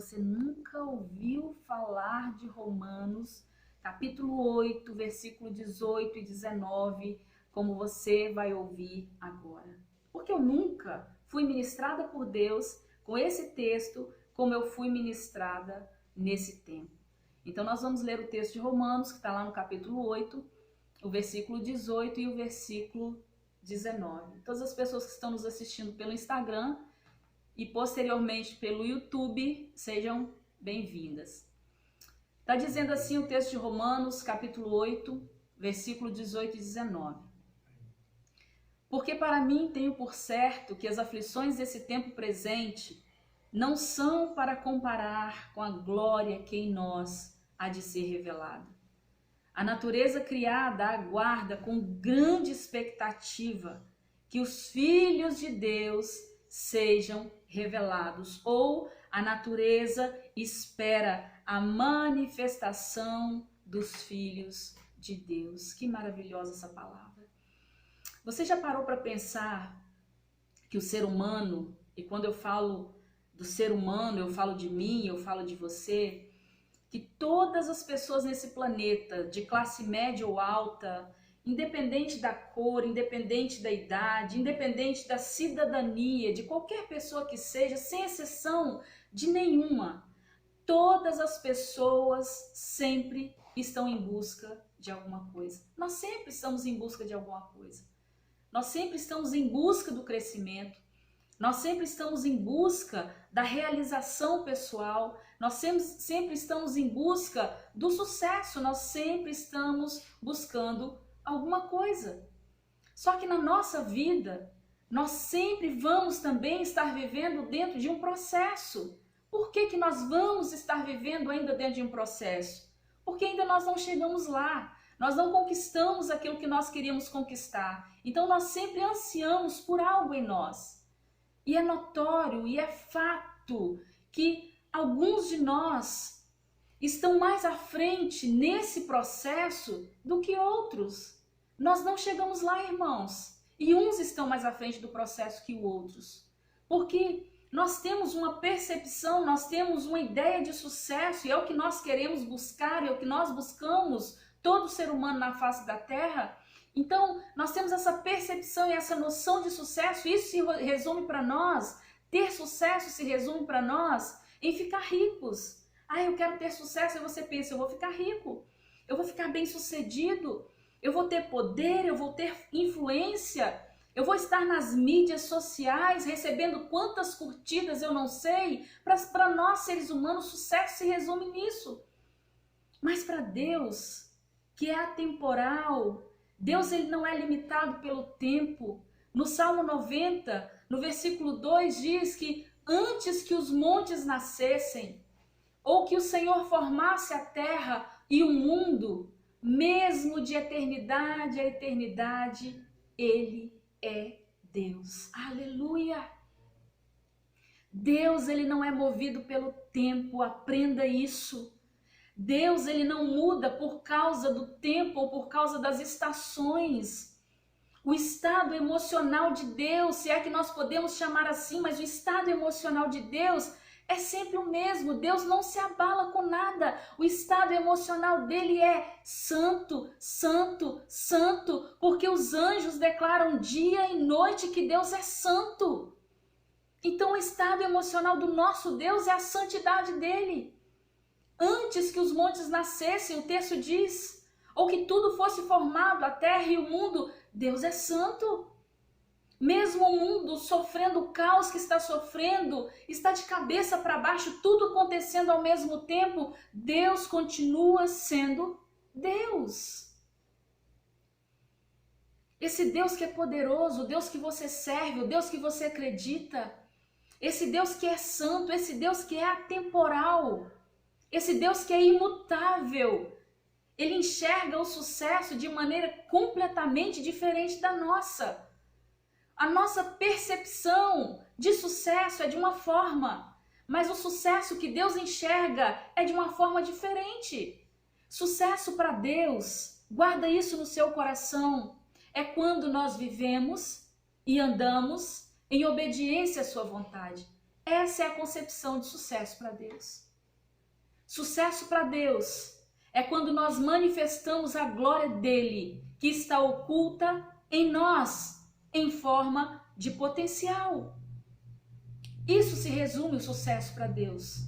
você nunca ouviu falar de Romanos, capítulo 8, versículo 18 e 19, como você vai ouvir agora. Porque eu nunca fui ministrada por Deus com esse texto como eu fui ministrada nesse tempo. Então nós vamos ler o texto de Romanos, que está lá no capítulo 8, o versículo 18 e o versículo 19. Todas as pessoas que estão nos assistindo pelo Instagram e posteriormente pelo YouTube, sejam bem-vindas. Está dizendo assim o texto de Romanos, capítulo 8, versículo 18 e 19. Porque para mim tenho por certo que as aflições desse tempo presente não são para comparar com a glória que em nós há de ser revelada. A natureza criada aguarda com grande expectativa que os filhos de Deus sejam revelados, ou a natureza espera a manifestação dos filhos de Deus. Que maravilhosa essa palavra. Você já parou para pensar que o ser humano, e quando eu falo do ser humano, eu falo de mim, eu falo de você, que todas as pessoas nesse planeta, de classe média ou alta, independente da cor, independente da idade, independente da cidadania, de qualquer pessoa que seja, sem exceção de nenhuma, todas as pessoas sempre estão em busca de alguma coisa. Nós sempre estamos em busca de alguma coisa. Nós sempre estamos em busca do crescimento. Nós sempre estamos em busca da realização pessoal, nós sempre estamos em busca do sucesso, nós sempre estamos buscando alguma coisa. Só que na nossa vida, nós sempre vamos também estar vivendo dentro de um processo. Por que nós vamos estar vivendo ainda dentro de um processo? Porque ainda nós não chegamos lá, nós não conquistamos aquilo que nós queríamos conquistar. Então nós sempre ansiamos por algo em nós. E é notório e é fato que alguns de nós estão mais à frente nesse processo do que outros. Nós não chegamos lá, irmãos. E uns estão mais à frente do processo que outros. Porque nós temos uma percepção, nós temos uma ideia de sucesso, e é o que nós queremos buscar, é o que nós buscamos, todo ser humano na face da terra. Então, nós temos essa percepção e essa noção de sucesso, isso se resume para nós, ter sucesso se resume para nós em ficar ricos. Ah, eu quero ter sucesso, e você pensa, eu vou ficar rico, eu vou ficar bem sucedido, eu vou ter poder, eu vou ter influência, eu vou estar nas mídias sociais recebendo quantas curtidas eu não sei. Para nós seres humanos, sucesso se resume nisso. Mas para Deus, que é atemporal, Deus ele não é limitado pelo tempo. No Salmo 90, no versículo 2 diz que antes que os montes nascessem, ou que o Senhor formasse a terra e o mundo, mesmo de eternidade a eternidade, Ele é Deus. Aleluia! Deus ele não é movido pelo tempo, aprenda isso. Deus ele não muda por causa do tempo ou por causa das estações. O estado emocional de Deus, se é que nós podemos chamar assim, mas o estado emocional de Deus é sempre o mesmo. Deus não se abala com nada. O estado emocional dele é santo, santo, santo, porque os anjos declaram dia e noite que Deus é santo. Então o estado emocional do nosso Deus é a santidade dele. Antes que os montes nascessem, o texto diz, ou que tudo fosse formado, a terra e o mundo, Deus é santo. Mesmo o mundo sofrendo o caos que está sofrendo, está de cabeça para baixo, tudo acontecendo ao mesmo tempo, Deus continua sendo Deus. Esse Deus que é poderoso, o Deus que você serve, o Deus que você acredita, esse Deus que é santo, esse Deus que é atemporal, esse Deus que é imutável, ele enxerga o sucesso de maneira completamente diferente da nossa. A nossa percepção de sucesso é de uma forma, mas o sucesso que Deus enxerga é de uma forma diferente. Sucesso para Deus, guarda isso no seu coração, é quando nós vivemos e andamos em obediência à sua vontade. Essa é a concepção de sucesso para Deus. Sucesso para Deus é quando nós manifestamos a glória dele, que está oculta em nós, em forma de potencial. Isso se resume o sucesso para Deus.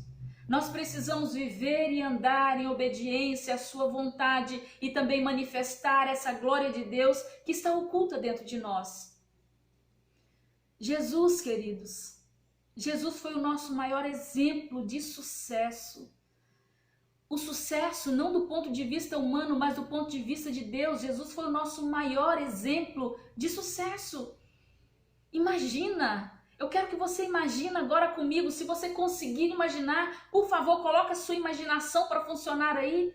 Nós precisamos viver e andar em obediência à sua vontade e também manifestar essa glória de Deus que está oculta dentro de nós. Jesus, queridos, Jesus foi o nosso maior exemplo de sucesso. O sucesso não do ponto de vista humano, mas do ponto de vista de Deus. Jesus foi o nosso maior exemplo de sucesso. Imagina, eu quero que você imagine agora comigo, se você conseguir imaginar, por favor, coloque a sua imaginação para funcionar aí.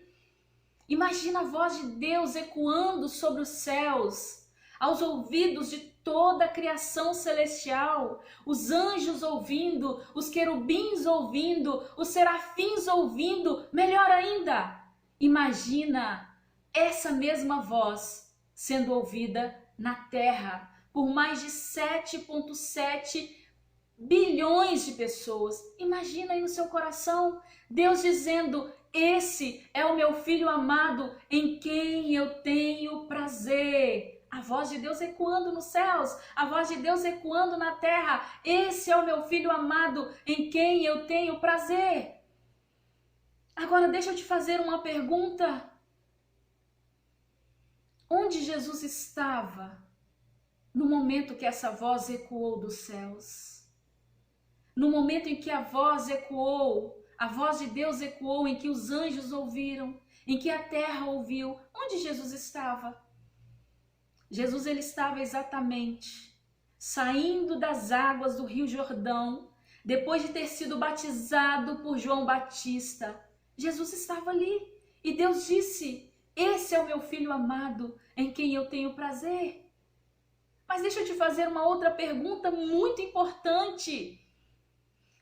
Imagina a voz de Deus ecoando sobre os céus, aos ouvidos de toda a criação celestial, os anjos ouvindo, os querubins ouvindo, os serafins ouvindo, melhor ainda, imagina essa mesma voz sendo ouvida na terra por mais de 7,7 bilhões de pessoas. Imagina aí no seu coração, Deus dizendo: esse é o meu filho amado em quem eu tenho prazer. A voz de Deus ecoando nos céus, a voz de Deus ecoando na terra. Esse é o meu filho amado em quem eu tenho prazer. Agora deixa eu te fazer uma pergunta. Onde Jesus estava no momento que essa voz ecoou dos céus? No momento em que a voz ecoou, a voz de Deus ecoou, em que os anjos ouviram, em que a terra ouviu, onde Jesus estava? Jesus, ele estava exatamente saindo das águas do Rio Jordão, depois de ter sido batizado por João Batista. Jesus estava ali e Deus disse: esse é o meu filho amado em quem eu tenho prazer. Mas deixa eu te fazer uma outra pergunta muito importante.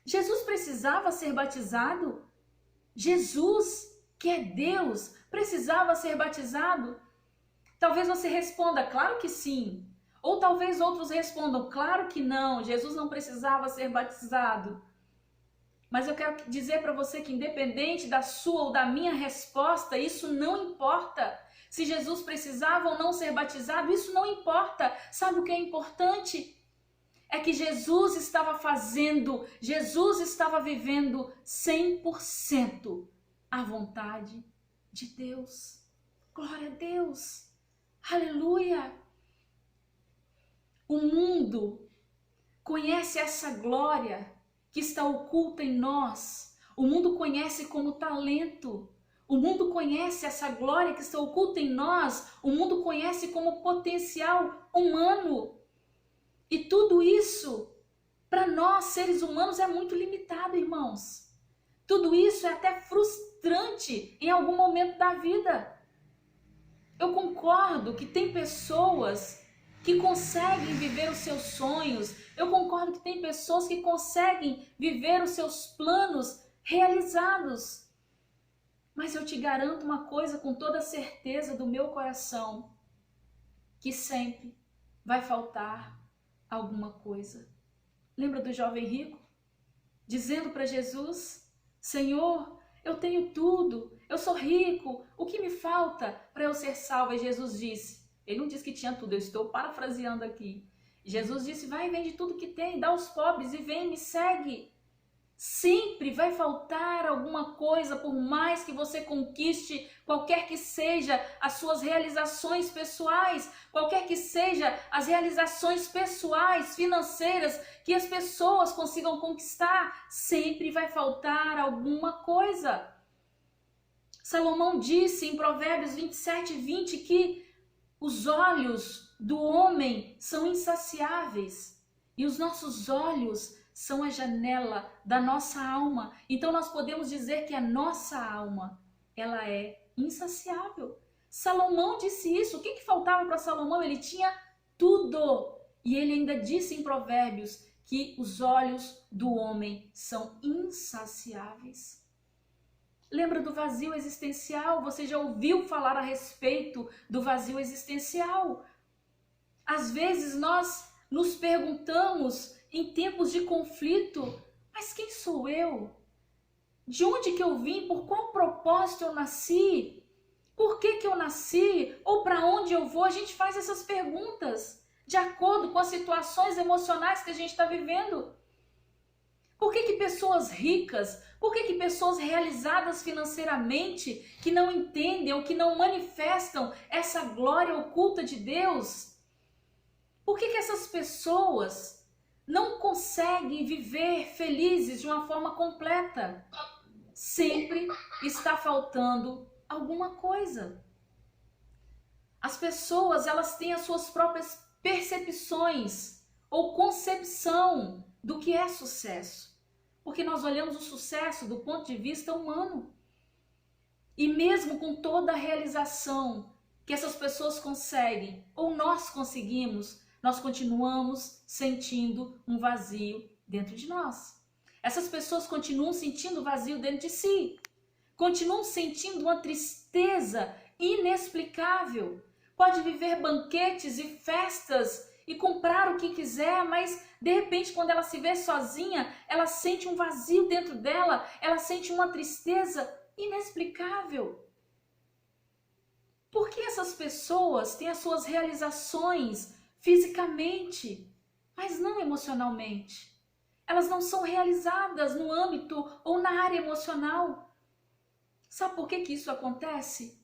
Jesus precisava ser batizado? Jesus, que é Deus, precisava ser batizado? Talvez você responda: claro que sim. Ou talvez outros respondam: claro que não, Jesus não precisava ser batizado. Mas eu quero dizer para você que independente da sua ou da minha resposta, isso não importa. Se Jesus precisava ou não ser batizado, isso não importa. Sabe o que é importante? É que Jesus estava vivendo 100% a vontade de Deus. Glória a Deus. Aleluia! O mundo conhece essa glória que está oculta em nós. O mundo conhece como talento. O mundo conhece essa glória que está oculta em nós. O mundo conhece como potencial humano. E tudo isso, para nós, seres humanos, é muito limitado, irmãos. Tudo isso é até frustrante em algum momento da vida. Eu concordo que tem pessoas que conseguem viver os seus sonhos. Eu concordo que tem pessoas que conseguem viver os seus planos realizados. Mas eu te garanto uma coisa com toda a certeza do meu coração, que sempre vai faltar alguma coisa. Lembra do jovem rico? Dizendo para Jesus: Senhor, eu tenho tudo, eu sou rico, o que me falta para eu ser salvo? E Jesus disse, ele não disse que tinha tudo, eu estou parafraseando aqui. Jesus disse: vai, vende tudo que tem, dá aos pobres e vem, me segue. Sempre vai faltar alguma coisa, por mais que você conquiste, qualquer que seja as suas realizações pessoais, qualquer que seja as realizações pessoais, financeiras, que as pessoas consigam conquistar, sempre vai faltar alguma coisa. Salomão disse em Provérbios 27:20 que os olhos do homem são insaciáveis e os nossos olhos são a janela da nossa alma. Então nós podemos dizer que a nossa alma, ela é insaciável. Salomão disse isso. O que faltava para Salomão? Ele tinha tudo. E ele ainda disse em Provérbios que os olhos do homem são insaciáveis. Lembra do vazio existencial? Você já ouviu falar a respeito do vazio existencial? Às vezes nós nos perguntamos, em tempos de conflito, Mas quem sou eu? De onde que eu vim? Por qual propósito eu nasci? Por que que eu nasci? Ou para onde eu vou? A gente faz essas perguntas de acordo com as situações emocionais que a gente está vivendo. Por que que pessoas ricas, por que que pessoas realizadas financeiramente, que não entendem ou que não manifestam essa glória oculta de Deus, por que que essas pessoas não conseguem viver felizes de uma forma completa? Sempre está faltando alguma coisa. As pessoas, elas têm as suas próprias percepções ou concepção do que é sucesso. Porque nós olhamos o sucesso do ponto de vista humano. E mesmo com toda a realização que essas pessoas conseguem, ou nós conseguimos, nós continuamos sentindo um vazio dentro de nós. Essas pessoas continuam sentindo vazio dentro de si. Continuam sentindo uma tristeza inexplicável. Pode viver banquetes e festas e comprar o que quiser, mas de repente quando ela se vê sozinha, ela sente um vazio dentro dela, ela sente uma tristeza inexplicável. Por que essas pessoas têm as suas realizações fisicamente, mas não emocionalmente? Elas não são realizadas no âmbito ou na área emocional. Sabe por que que isso acontece?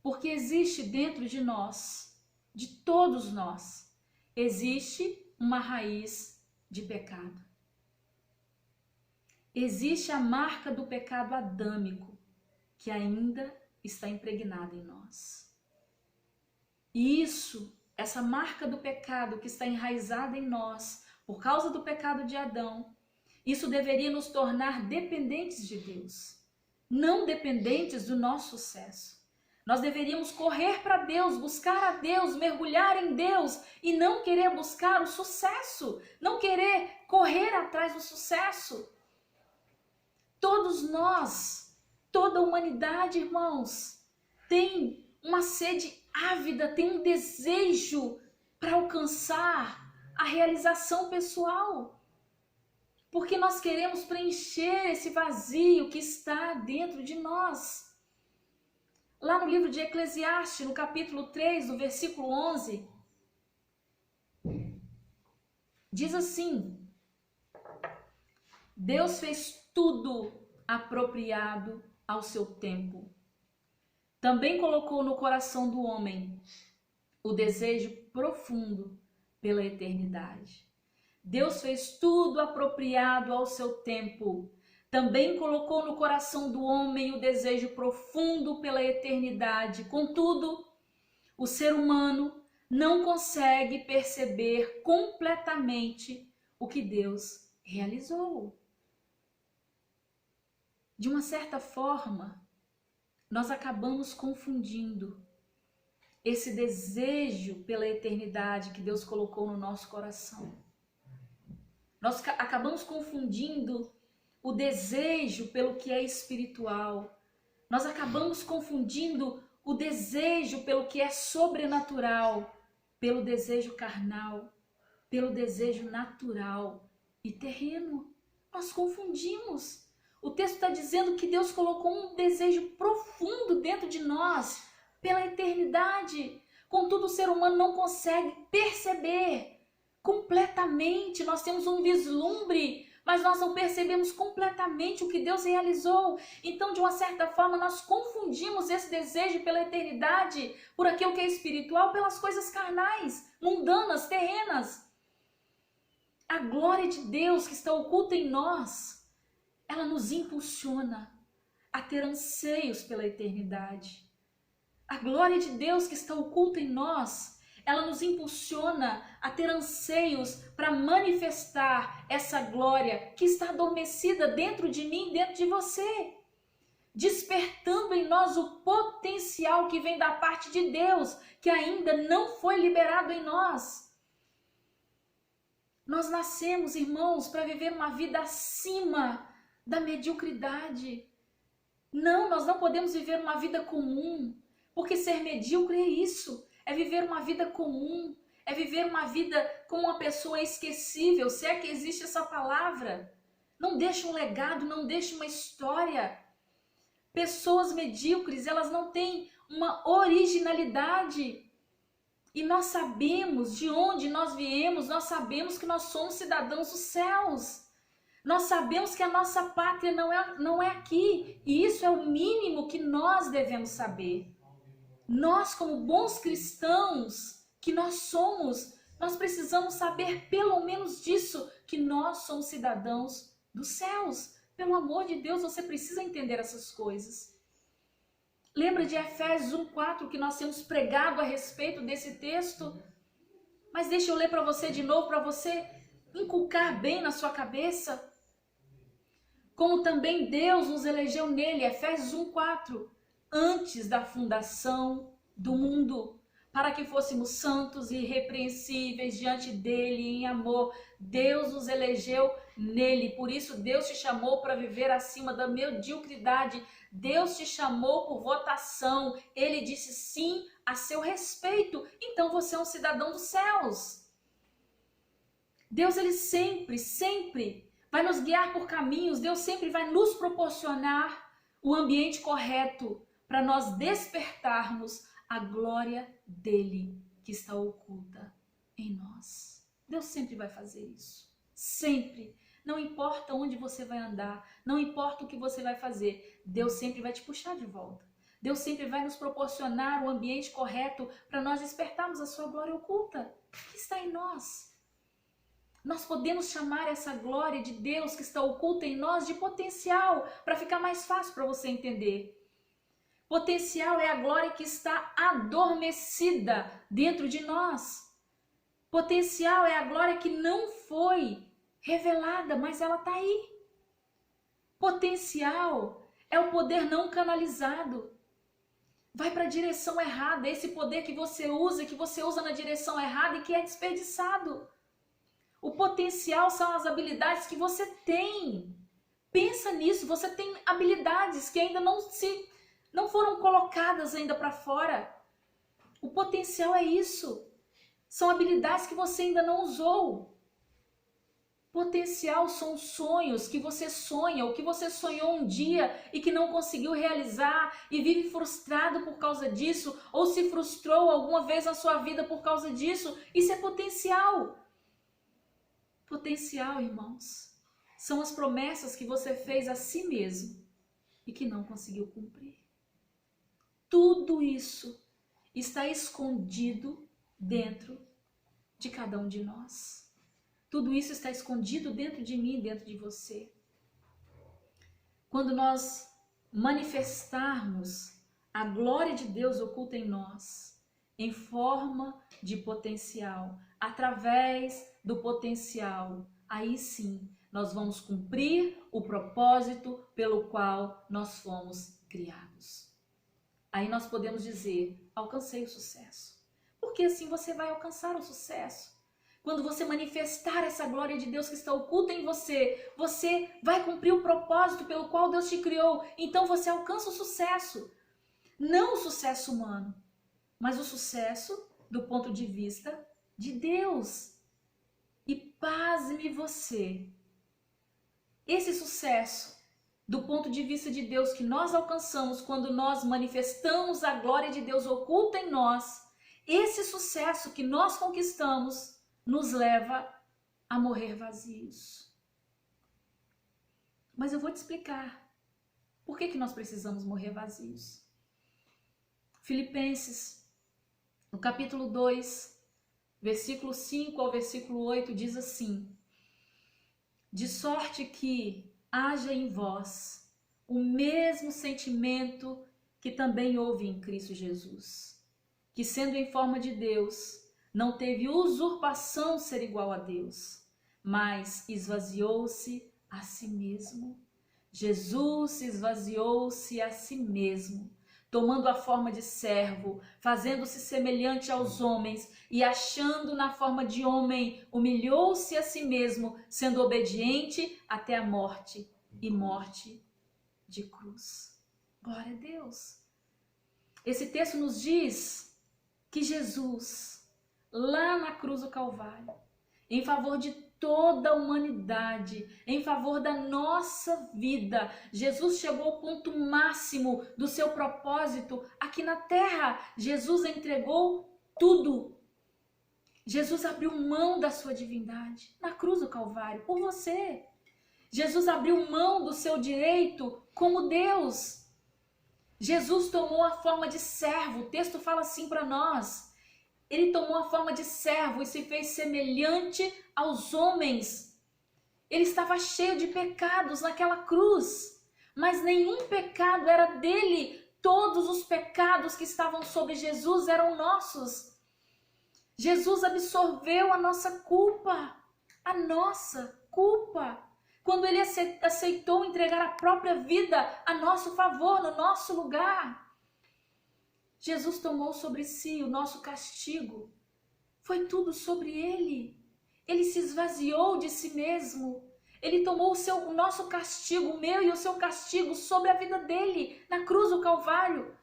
Porque existe dentro de nós, de todos nós, existe uma raiz de pecado. Existe a marca do pecado adâmico que ainda está impregnada em nós. E isso, essa marca do pecado que está enraizada em nós, por causa do pecado de Adão, isso deveria nos tornar dependentes de Deus, não dependentes do nosso sucesso. Nós deveríamos correr para Deus, buscar a Deus, mergulhar em Deus e não querer buscar o sucesso, não querer correr atrás do sucesso. Todos nós, toda a humanidade, irmãos, tem uma sede ávida, tem um desejo para alcançar a realização pessoal. Porque nós queremos preencher esse vazio que está dentro de nós. Lá no livro de Eclesiastes, no capítulo 3, no versículo 11, diz assim: Deus fez tudo apropriado ao seu tempo. Também colocou no coração do homem o desejo profundo pela eternidade. Deus fez tudo apropriado ao seu tempo. Também colocou no coração do homem o desejo profundo pela eternidade. Contudo, o ser humano não consegue perceber completamente o que Deus realizou. De uma certa forma, nós acabamos confundindo esse desejo pela eternidade que Deus colocou no nosso coração. Nós acabamos confundindo o desejo pelo que é espiritual. Nós acabamos confundindo o desejo pelo que é sobrenatural, pelo desejo carnal, pelo desejo natural e terreno. Nós confundimos. O texto está dizendo que Deus colocou um desejo profundo dentro de nós, pela eternidade. Contudo, o ser humano não consegue perceber completamente. Nós temos um vislumbre, mas nós não percebemos completamente o que Deus realizou. Então, de uma certa forma, nós confundimos esse desejo pela eternidade, por aquilo que é espiritual, pelas coisas carnais, mundanas, terrenas. A glória de Deus que está oculta em nós, ela nos impulsiona a ter anseios pela eternidade. A glória de Deus que está oculta em nós, ela nos impulsiona a ter anseios para manifestar essa glória que está adormecida dentro de mim, dentro de você, despertando em nós o potencial que vem da parte de Deus, que ainda não foi liberado em nós. Nós nascemos, irmãos, para viver uma vida acima da mediocridade. Não, nós não podemos viver uma vida comum, porque ser medíocre é isso. É viver uma vida comum, é viver uma vida com uma pessoa esquecível, se é que existe essa palavra. Não deixa um legado, não deixa uma história. Pessoas medíocres, elas não têm uma originalidade. E nós sabemos de onde nós viemos, nós sabemos que nós somos cidadãos dos céus. Nós sabemos que a nossa pátria não é aqui. E isso é o mínimo que nós devemos saber. Nós, como bons cristãos que nós somos, nós precisamos saber pelo menos disso, que nós somos cidadãos dos céus. Pelo amor de Deus, você precisa entender essas coisas. Lembra de Efésios 1:4 que nós temos pregado a respeito desse texto? Mas deixa eu ler para você de novo, para você inculcar bem na sua cabeça. Como também Deus nos elegeu nele, Efésios 1:4, antes da fundação do mundo, para que fôssemos santos e irrepreensíveis diante dele em amor. Deus nos elegeu nele, por isso Deus te chamou para viver acima da mediocridade. Deus te chamou por votação, ele disse sim a seu respeito, então você é um cidadão dos céus. Deus, ele sempre vai nos guiar por caminhos, Deus sempre vai nos proporcionar o ambiente correto para nós despertarmos a glória dele que está oculta em nós. Deus sempre vai fazer isso, sempre. Não importa onde você vai andar, não importa o que você vai fazer, Deus sempre vai te puxar de volta. Deus sempre vai nos proporcionar o ambiente correto para nós despertarmos a sua glória oculta que está em nós. Nós podemos chamar essa glória de Deus que está oculta em nós de potencial, para ficar mais fácil para você entender. Potencial é a glória que está adormecida dentro de nós. Potencial é a glória que não foi revelada, mas ela está aí. Potencial é o poder não canalizado. Vai para a direção errada, esse poder que você usa na direção errada e que é desperdiçado. O potencial são as habilidades que você tem. Pensa nisso, você tem habilidades que ainda não foram colocadas ainda para fora. O potencial é isso. São habilidades que você ainda não usou. Potencial são sonhos que você sonha, o que você sonhou um dia e que não conseguiu realizar e vive frustrado por causa disso, ou se frustrou alguma vez na sua vida por causa disso. Isso é potencial. Potencial, irmãos, são as promessas que você fez a si mesmo e que não conseguiu cumprir. Tudo isso está escondido dentro de cada um de nós. Tudo isso está escondido dentro de mim, dentro de você. Quando nós manifestarmos a glória de Deus oculta em nós, em forma de potencial, através do potencial, aí sim nós vamos cumprir o propósito pelo qual nós fomos criados. Aí nós podemos dizer, alcancei o sucesso. Porque assim você vai alcançar o sucesso. Quando você manifestar essa glória de Deus que está oculta em você, você vai cumprir o propósito pelo qual Deus te criou. Então você alcança o sucesso. Não o sucesso humano, mas o sucesso do ponto de vista de Deus. E pasme você, esse sucesso do ponto de vista de Deus que nós alcançamos quando nós manifestamos a glória de Deus oculta em nós, esse sucesso que nós conquistamos nos leva a morrer vazios. Mas eu vou te explicar por que nós precisamos morrer vazios. Filipenses, no capítulo 2, versículo 5 ao versículo 8, diz assim: de sorte que haja em vós o mesmo sentimento que também houve em Cristo Jesus, que sendo em forma de Deus, não teve usurpação ser igual a Deus, mas esvaziou-se a si mesmo. Jesus esvaziou-se a si mesmo, tomando a forma de servo, fazendo-se semelhante aos homens e achando na forma de homem, humilhou-se a si mesmo, sendo obediente até a morte e morte de cruz. Glória a Deus. Esse texto nos diz que Jesus, lá na cruz do Calvário, em favor de toda a humanidade, em favor da nossa vida. Jesus chegou ao ponto máximo do seu propósito aqui na terra. Jesus entregou tudo. Jesus abriu mão da sua divindade na cruz do Calvário por você. Jesus abriu mão do seu direito como Deus. Jesus tomou a forma de servo. O texto fala assim para nós. Ele tomou a forma de servo e se fez semelhante aos homens. Ele estava cheio de pecados naquela cruz, mas nenhum pecado era dele. Todos os pecados que estavam sobre Jesus eram nossos. Jesus absorveu a nossa culpa, a nossa culpa. Quando ele aceitou entregar a própria vida a nosso favor, no nosso lugar. Jesus tomou sobre si o nosso castigo. Foi tudo sobre ele. Ele se esvaziou de si mesmo. Ele tomou o nosso castigo, o meu e o seu castigo, sobre a vida dele, na cruz do Calvário.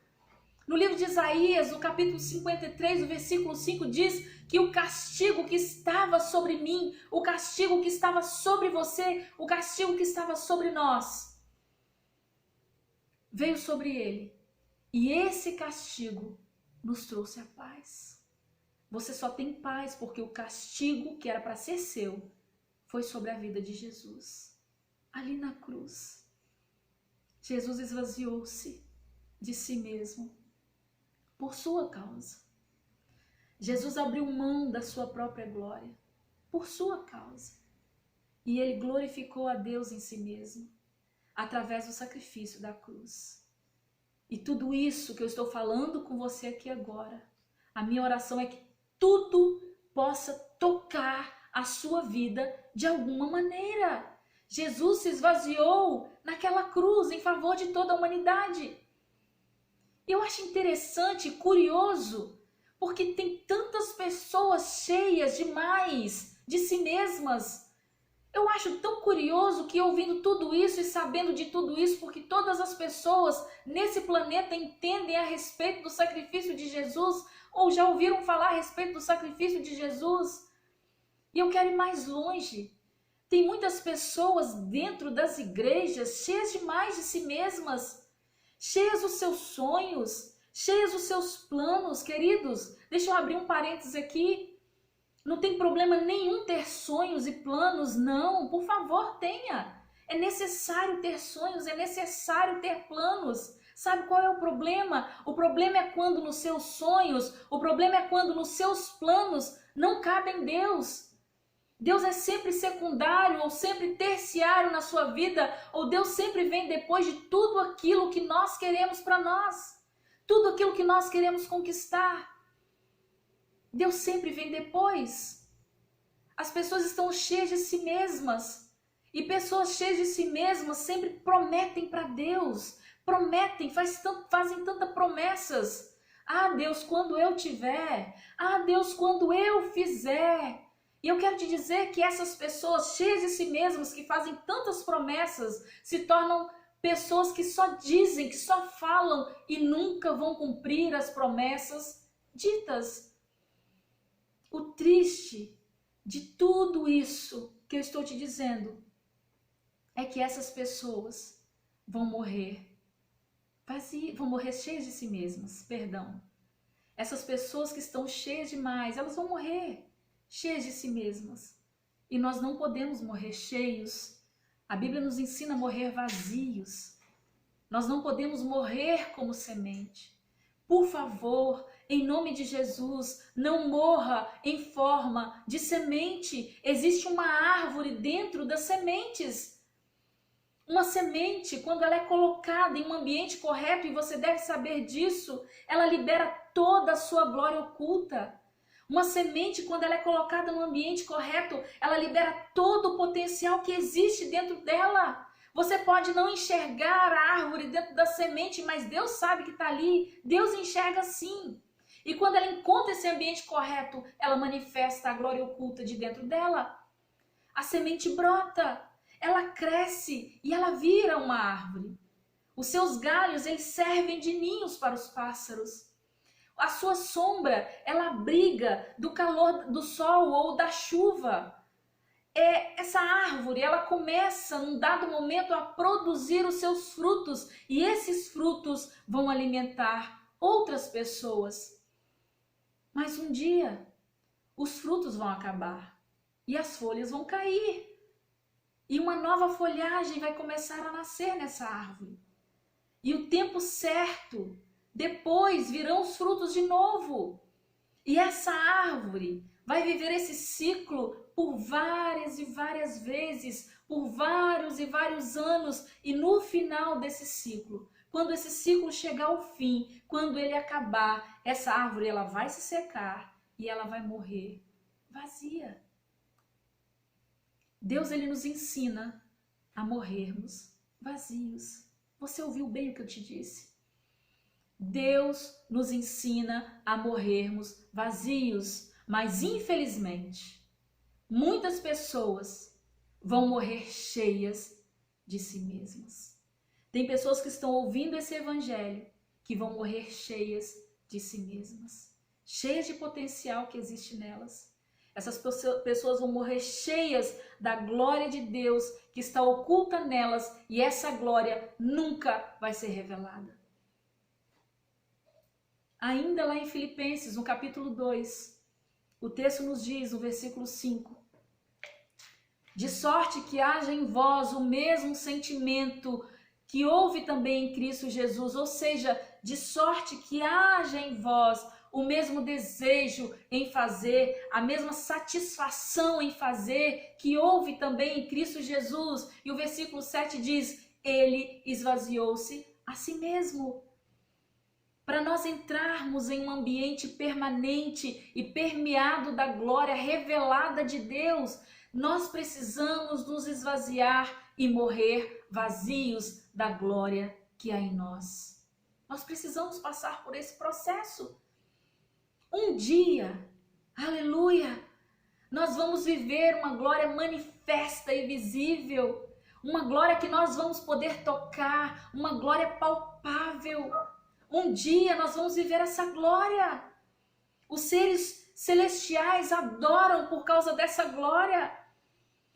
No livro de Isaías, no capítulo 53, o versículo 5, diz que o castigo que estava sobre mim, o castigo que estava sobre você, o castigo que estava sobre nós, veio sobre ele. E esse castigo nos trouxe a paz. Você só tem paz porque o castigo que era para ser seu foi sobre a vida de Jesus. Ali na cruz, Jesus esvaziou-se de si mesmo por sua causa. Jesus abriu mão da sua própria glória por sua causa. E ele glorificou a Deus em si mesmo através do sacrifício da cruz. E tudo isso que eu estou falando com você aqui agora, a minha oração é que tudo possa tocar a sua vida de alguma maneira. Jesus se esvaziou naquela cruz em favor de toda a humanidade. Eu acho interessante e curioso, porque tem tantas pessoas cheias demais de si mesmas. Eu acho tão curioso que ouvindo tudo isso e sabendo de tudo isso, porque todas as pessoas nesse planeta entendem a respeito do sacrifício de Jesus, ou já ouviram falar a respeito do sacrifício de Jesus. E eu quero ir mais longe. Tem muitas pessoas dentro das igrejas cheias demais de si mesmas, cheias dos seus sonhos, cheias dos seus planos, queridos. Deixa eu abrir um parênteses aqui. Não tem problema nenhum ter sonhos e planos, não. Por favor, tenha. É necessário ter sonhos, é necessário ter planos. Sabe qual é o problema? O problema é quando nos seus sonhos, o problema é quando nos seus planos não cabem Deus. Deus é sempre secundário ou sempre terciário na sua vida, ou Deus sempre vem depois de tudo aquilo que nós queremos para nós, tudo aquilo que nós queremos conquistar. Deus sempre vem depois. As pessoas estão cheias de si mesmas, e pessoas cheias de si mesmas sempre prometem para Deus, prometem, fazem tantas promessas. Ah, Deus, quando eu tiver, ah, Deus, quando eu fizer. E eu quero te dizer que essas pessoas cheias de si mesmas, que fazem tantas promessas, se tornam pessoas que só dizem, que só falam e nunca vão cumprir as promessas ditas. O triste de tudo isso que eu estou te dizendo é que essas pessoas vão morrer vazias, vão morrer cheias de si mesmas, perdão. Essas pessoas que estão cheias demais, elas vão morrer cheias de si mesmas. E nós não podemos morrer cheios. A Bíblia nos ensina a morrer vazios. Nós não podemos morrer como semente. Por favor, em nome de Jesus, não morra em forma de semente. Existe uma árvore dentro das sementes. Uma semente, quando ela é colocada em um ambiente correto, e você deve saber disso, ela libera toda a sua glória oculta. Uma semente, quando ela é colocada no ambiente correto, ela libera todo o potencial que existe dentro dela. Você pode não enxergar a árvore dentro da semente, mas Deus sabe que está ali. Deus enxerga sim. E quando ela encontra esse ambiente correto, ela manifesta a glória oculta de dentro dela. A semente brota, ela cresce e ela vira uma árvore. Os seus galhos, eles servem de ninhos para os pássaros. A sua sombra, ela abriga do calor do sol ou da chuva. Essa árvore, ela começa num dado momento a produzir os seus frutos e esses frutos vão alimentar outras pessoas. Mas um dia os frutos vão acabar e as folhas vão cair e uma nova folhagem vai começar a nascer nessa árvore. E o tempo certo, depois virão os frutos de novo. E essa árvore vai viver esse ciclo por várias e várias vezes, por vários e vários anos. E no final desse ciclo, quando esse ciclo chegar ao fim, quando ele acabar, essa árvore ela vai se secar e ela vai morrer vazia. Deus, ele nos ensina a morrermos vazios. Você ouviu bem o que eu te disse? Deus nos ensina a morrermos vazios, mas infelizmente, muitas pessoas vão morrer cheias de si mesmas. Tem pessoas que estão ouvindo esse evangelho que vão morrer cheias de si mesmas, cheias de potencial que existe nelas. Essas pessoas vão morrer cheias da glória de Deus que está oculta nelas e essa glória nunca vai ser revelada. Ainda lá em Filipenses, no capítulo 2, o texto nos diz, no versículo 5, de sorte que haja em vós o mesmo sentimento que houve também em Cristo Jesus, ou seja, de sorte que haja em vós o mesmo desejo em fazer, a mesma satisfação em fazer que houve também em Cristo Jesus. E o versículo 7 diz, ele esvaziou-se a si mesmo. Para nós entrarmos em um ambiente permanente e permeado da glória revelada de Deus, nós precisamos nos esvaziar e morrer vazios da glória que há em nós. Nós precisamos passar por esse processo. Um dia, aleluia, nós vamos viver uma glória manifesta e visível, uma glória que nós vamos poder tocar, uma glória palpável. Um dia nós vamos viver essa glória. Os seres celestiais adoram por causa dessa glória.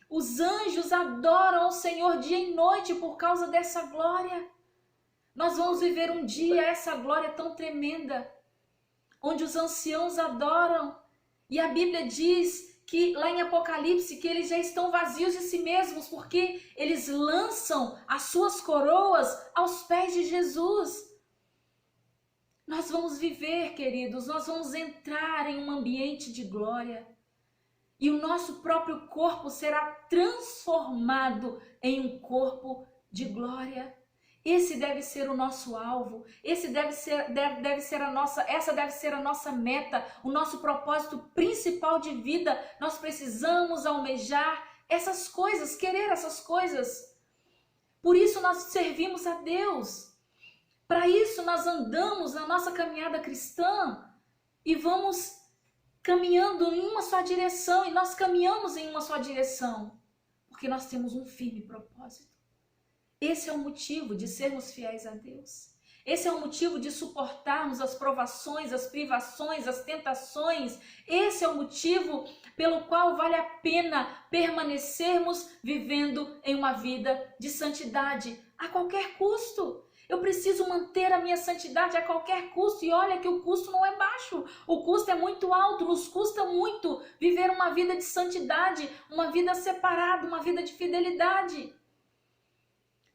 Os anjos adoram o Senhor dia e noite por causa dessa glória. Nós vamos viver um dia essa glória tão tremenda, onde os anciãos adoram. E a Bíblia diz que lá em Apocalipse que eles já estão vazios de si mesmos, porque eles lançam as suas coroas aos pés de Jesus. Nós vamos viver, queridos, nós vamos entrar em um ambiente de glória. E o nosso próprio corpo será transformado em um corpo de glória. Esse deve ser o nosso alvo, essa deve ser a nossa meta, o nosso propósito principal de vida. Nós precisamos almejar essas coisas, querer essas coisas. Por isso nós servimos a Deus. Para isso nós andamos na nossa caminhada cristã e vamos caminhando em uma só direção, e nós caminhamos em uma só direção, porque nós temos um firme propósito. Esse é o motivo de sermos fiéis a Deus. Esse é o motivo de suportarmos as provações, as privações, as tentações. Esse é o motivo pelo qual vale a pena permanecermos vivendo em uma vida de santidade a qualquer custo. Eu preciso manter a minha santidade a qualquer custo, e olha que o custo não é baixo, o custo é muito alto, nos custa muito viver uma vida de santidade, uma vida separada, uma vida de fidelidade.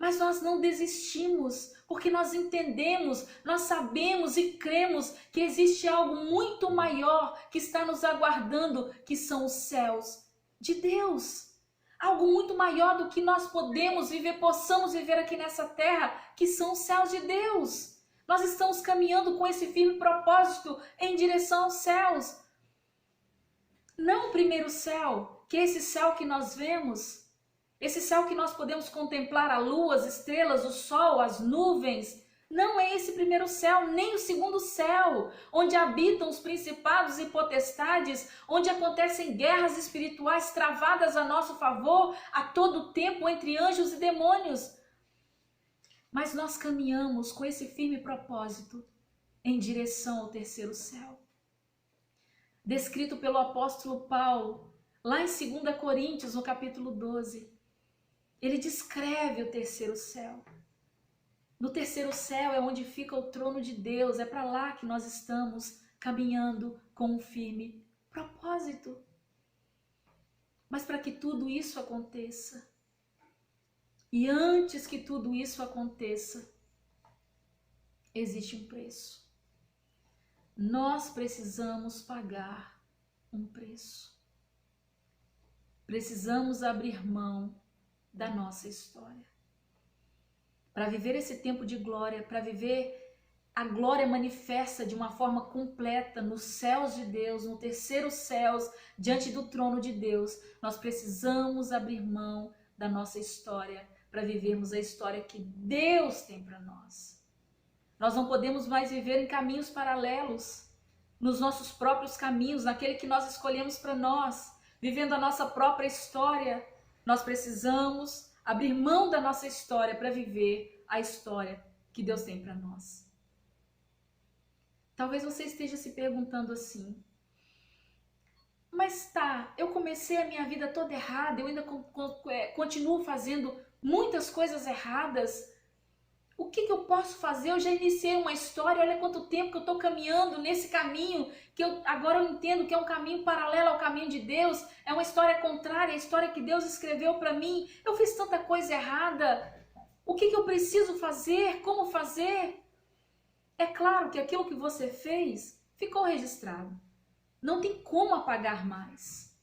Mas nós não desistimos, porque nós entendemos, nós sabemos e cremos que existe algo muito maior que está nos aguardando, que são os céus de Deus. Algo muito maior do que nós podemos viver, possamos viver aqui nessa terra, que são os céus de Deus. Nós estamos caminhando com esse firme propósito em direção aos céus. Não o primeiro céu, que é esse céu que nós vemos, esse céu que nós podemos contemplar a lua, as estrelas, o sol, as nuvens. Não é esse primeiro céu, nem o segundo céu, onde habitam os principados e potestades, onde acontecem guerras espirituais travadas a nosso favor a todo tempo entre anjos e demônios. Mas nós caminhamos com esse firme propósito em direção ao terceiro céu. Descrito pelo apóstolo Paulo, lá em 2 Coríntios, no capítulo 12, ele descreve o terceiro céu. No terceiro céu é onde fica o trono de Deus, é para lá que nós estamos caminhando com um firme propósito. Mas para que tudo isso aconteça, e antes que tudo isso aconteça, existe um preço. Nós precisamos pagar um preço. Precisamos abrir mão da nossa história. Para viver esse tempo de glória, para viver a glória manifesta de uma forma completa nos céus de Deus, no terceiro céus, diante do trono de Deus, nós precisamos abrir mão da nossa história para vivermos a história que Deus tem para nós. Nós não podemos mais viver em caminhos paralelos, nos nossos próprios caminhos, naquele que nós escolhemos para nós, vivendo a nossa própria história. Nós precisamos abrir mão da nossa história para viver a história que Deus tem para nós. Talvez você esteja se perguntando assim, mas tá, eu comecei a minha vida toda errada, eu ainda continuo fazendo muitas coisas erradas. O que eu posso fazer? Eu já iniciei uma história, olha quanto tempo que eu estou caminhando nesse caminho, que agora eu entendo que é um caminho paralelo ao caminho de Deus, é uma história contrária à história que Deus escreveu para mim. Eu fiz tanta coisa errada. O que eu preciso fazer? Como fazer? É claro que aquilo que você fez ficou registrado. Não tem como apagar mais.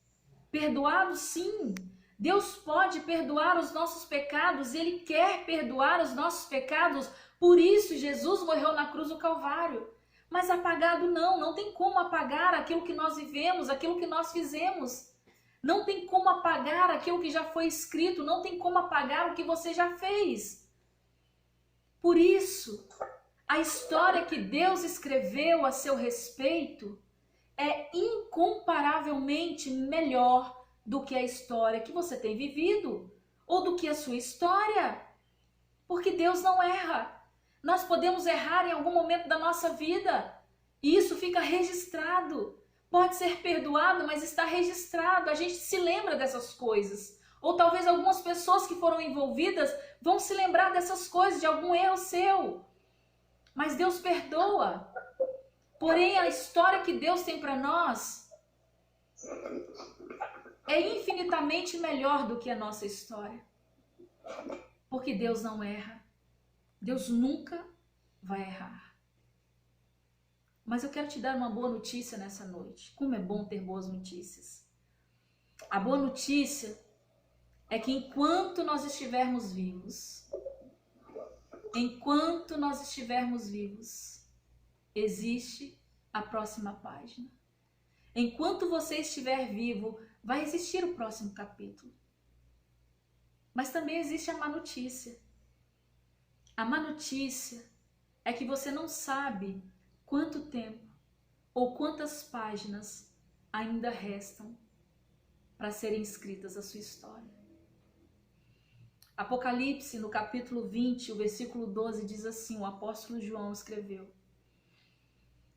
Perdoado, sim. Deus pode perdoar os nossos pecados, Ele quer perdoar os nossos pecados, por isso Jesus morreu na cruz do Calvário. Mas apagado não tem como apagar aquilo que nós vivemos, aquilo que nós fizemos. Não tem como apagar aquilo que já foi escrito, não tem como apagar o que você já fez. Por isso, a história que Deus escreveu a seu respeito é incomparavelmente melhor do que a história que você tem vivido, ou do que a sua história. Porque Deus não erra. Nós podemos errar em algum momento da nossa vida, e isso fica registrado. Pode ser perdoado, mas está registrado. A gente se lembra dessas coisas. Ou talvez algumas pessoas que foram envolvidas vão se lembrar dessas coisas, de algum erro seu. Mas Deus perdoa. Porém, a história que Deus tem para nós é infinitamente melhor do que a nossa história. Porque Deus não erra. Deus nunca vai errar. Mas eu quero te dar uma boa notícia nessa noite. Como é bom ter boas notícias. A boa notícia é que enquanto nós estivermos vivos, existe a próxima página. Enquanto você estiver vivo, vai existir o próximo capítulo. Mas também existe a má notícia. A má notícia é que você não sabe quanto tempo ou quantas páginas ainda restam para serem escritas a sua história. Apocalipse, no capítulo 20, o versículo 12, diz assim, o apóstolo João escreveu: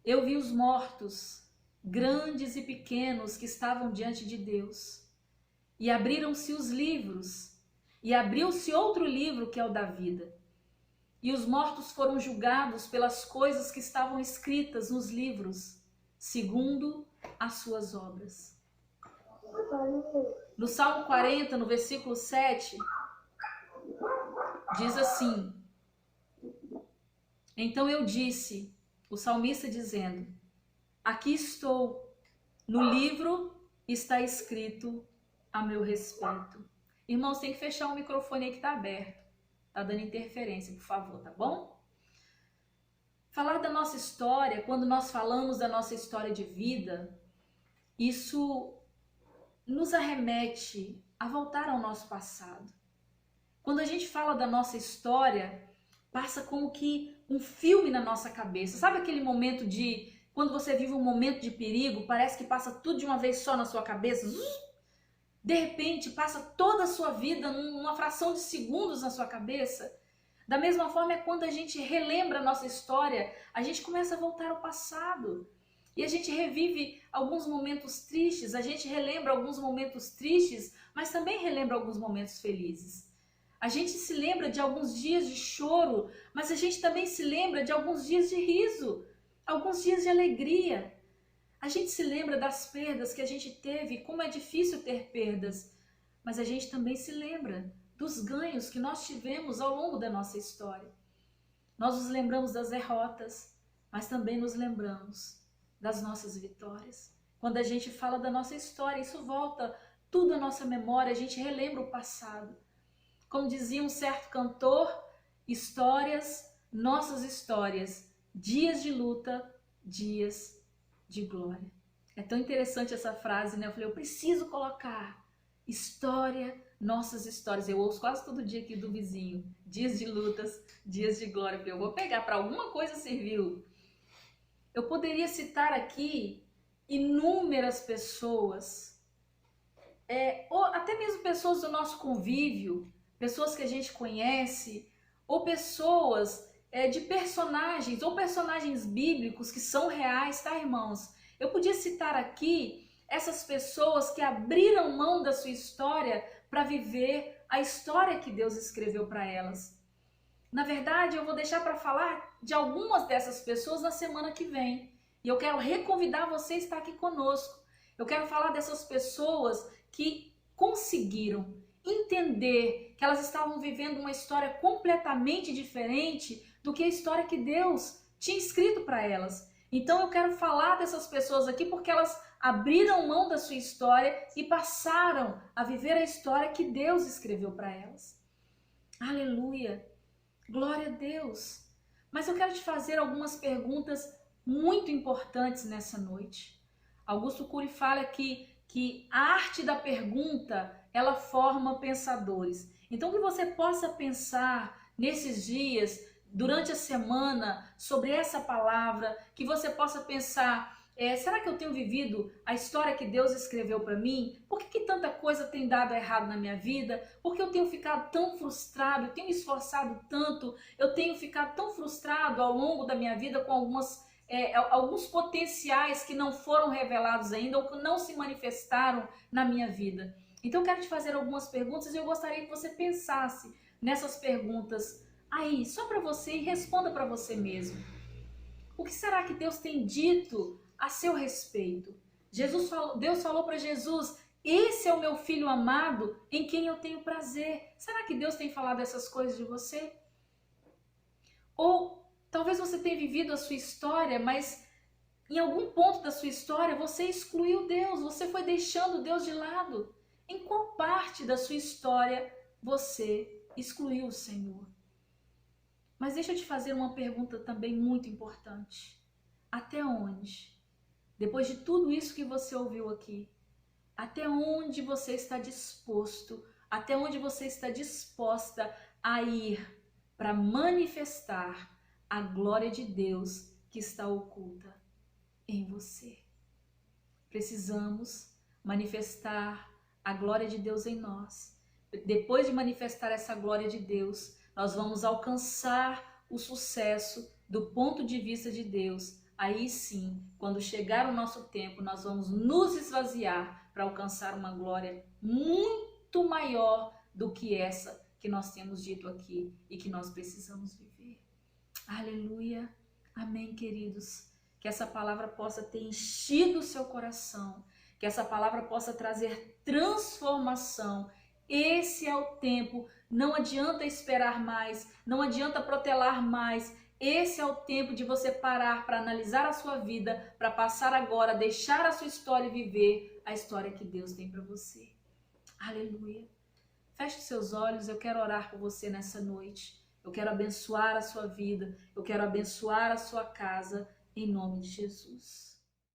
Eu vi os mortos, grandes e pequenos, que estavam diante de Deus, e abriram-se os livros, e abriu-se outro livro, que é o da vida. E os mortos foram julgados pelas coisas que estavam escritas nos livros, segundo as suas obras. No Salmo 40, no versículo 7, diz assim: Então eu disse, o salmista dizendo, aqui estou, no livro está escrito a meu respeito. Irmãos, tem que fechar o microfone aí que está aberto. Tá dando interferência, por favor, tá bom? Falar da nossa história, quando nós falamos da nossa história de vida, isso nos arremete a voltar ao nosso passado. Quando a gente fala da nossa história, passa como que um filme na nossa cabeça. Sabe aquele momento de, quando você vive um momento de perigo, parece que passa tudo de uma vez só na sua cabeça? De repente, passa toda a sua vida numa fração de segundos na sua cabeça. Da mesma forma é quando a gente relembra a nossa história, a gente começa a voltar ao passado. E a gente revive alguns momentos tristes, a gente relembra alguns momentos tristes, mas também relembra alguns momentos felizes. A gente se lembra de alguns dias de choro, mas a gente também se lembra de alguns dias de riso, alguns dias de alegria. A gente se lembra das perdas que a gente teve, como é difícil ter perdas, mas a gente também se lembra dos ganhos que nós tivemos ao longo da nossa história. Nós nos lembramos das derrotas, mas também nos lembramos das nossas vitórias. Quando a gente fala da nossa história, isso volta tudo à nossa memória, a gente relembra o passado. Como dizia um certo cantor, histórias, nossas histórias, dias de luta, dias de glória. É tão interessante essa frase, né? Eu falei, eu preciso colocar história, nossas histórias. Eu ouço quase todo dia aqui do vizinho, dias de lutas, dias de glória. Eu falei, eu vou pegar, para alguma coisa serviu. Eu poderia citar aqui inúmeras pessoas, ou até mesmo pessoas do nosso convívio, pessoas que a gente conhece, ou pessoas de personagens, ou personagens bíblicos que são reais, tá, irmãos? Eu podia citar aqui essas pessoas que abriram mão da sua história para viver a história que Deus escreveu para elas. Na verdade, eu vou deixar para falar de algumas dessas pessoas na semana que vem. E eu quero reconvidar você a estar aqui conosco. Eu quero falar dessas pessoas que conseguiram entender que elas estavam vivendo uma história completamente diferente do que a história que Deus tinha escrito para elas. Então eu quero falar dessas pessoas aqui porque elas abriram mão da sua história e passaram a viver a história que Deus escreveu para elas. Aleluia! Glória a Deus! Mas eu quero te fazer algumas perguntas muito importantes nessa noite. Augusto Cury fala que a arte da pergunta, ela forma pensadores. Então que você possa pensar nesses dias, durante a semana, sobre essa palavra, que você possa pensar, será que eu tenho vivido a história que Deus escreveu para mim? Por que tanta coisa tem dado errado na minha vida? Por que eu tenho ficado tão frustrado? Eu tenho me esforçado tanto? Eu tenho ficado tão frustrado ao longo da minha vida com alguns potenciais que não foram revelados ainda ou que não se manifestaram na minha vida? Então eu quero te fazer algumas perguntas e eu gostaria que você pensasse nessas perguntas aí, só para você, e responda para você mesmo. O que será que Deus tem dito a seu respeito? Deus falou para Jesus, esse é o meu filho amado em quem eu tenho prazer. Será que Deus tem falado essas coisas de você? Ou talvez você tenha vivido a sua história, mas em algum ponto da sua história você excluiu Deus, você foi deixando Deus de lado. Em qual parte da sua história você excluiu o Senhor? Mas deixa eu te fazer uma pergunta também muito importante. Até onde? Depois de tudo isso que você ouviu aqui, até onde você está disposto, até onde você está disposta a ir para manifestar a glória de Deus que está oculta em você? Precisamos manifestar a glória de Deus em nós. Depois de manifestar essa glória de Deus, nós vamos alcançar o sucesso do ponto de vista de Deus. Aí sim, quando chegar o nosso tempo, nós vamos nos esvaziar para alcançar uma glória muito maior do que essa que nós temos dito aqui e que nós precisamos viver. Aleluia! Amém, queridos. Que essa palavra possa ter enchido o seu coração, que essa palavra possa trazer transformação. Esse é o tempo, não adianta esperar mais, não adianta protelar mais. Esse é o tempo de você parar para analisar a sua vida, para passar agora, deixar a sua história e viver a história que Deus tem para você. Aleluia. Feche seus olhos, eu quero orar por você nessa noite. Eu quero abençoar a sua vida, eu quero abençoar a sua casa, em nome de Jesus.